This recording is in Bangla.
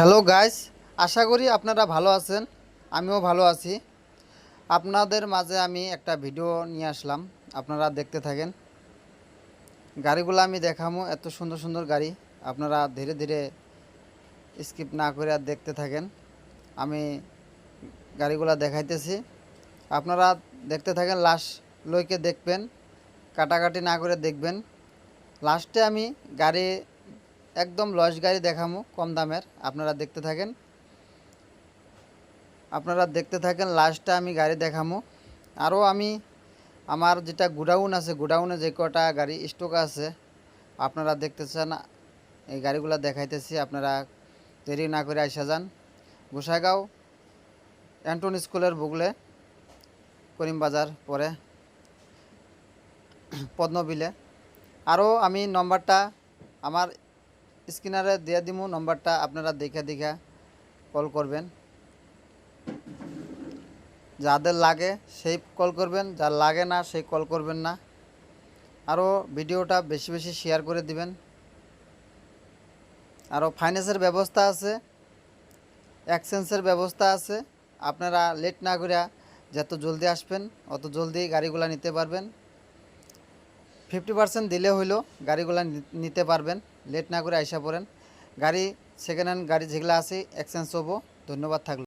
হ্যালো গাইস, আশা করি আপনারা ভালো আছেন। আমিও ভালো আছি। আপনাদের মাঝে আমি একটা ভিডিও নিয়ে আসলাম, আপনারা দেখতে থাকেন। গাড়িগুলো আমি দেখামো, এত সুন্দর সুন্দর গাড়ি। আপনারা ধীরে ধীরে স্কিপ না করে আর দেখতে থাকেন। আমি গাড়িগুলো দেখাইতেছি, আপনারা দেখতে থাকেন। লাস্ট লইকে দেখবেন, কাটাকাটি না করে দেখবেন। লাস্টে আমি গাড়ি একদম লস গাড়ি দেখামো, কম দামের। আপনারা দেখতে থাকেন লাস্টে আমি গাড়ি দেখামো। আরও আমি আমার যেটা গোডাউন আছে, গোডাউনে যে কটা গাড়ি স্টক আছে আপনারা দেখতেছেন, এই গাড়িগুলো দেখাইতেছি। আপনারা দেরি না করে আইসা যান। গোসাইগাঁও অ্যান্টন স্কুলের বুগলে, করিমবাজার পরে পদ্মবিলে। আরও আমি নম্বরটা আমার স্ক্রিনারে দিয়ে দিমু, নম্বরটা আপনারা দেখে দেখে কল করবেন। যাদের লাগে সেই কল করবেন, যার লাগে না সেই কল করবেন না। আরও ভিডিওটা বেশি বেশি শেয়ার করে দিবেন। আরও ফাইন্যান্সের ব্যবস্থা আছে, এক্সচেঞ্জের ব্যবস্থা আছে। আপনারা লেট না করে যত জলদি আসবেন অত জলদি গাড়িগুলো নিতে পারবেন। 50% দিলে হইলো গাড়িগুলো নিতে পারবেন। লেট না করে আইসা পড়েন। গাড়ি সেকেন্ড হ্যান্ড গাড়ি যেগুলো আছে এক্সচেঞ্জ হবো। ধন্যবাদ থাকলো।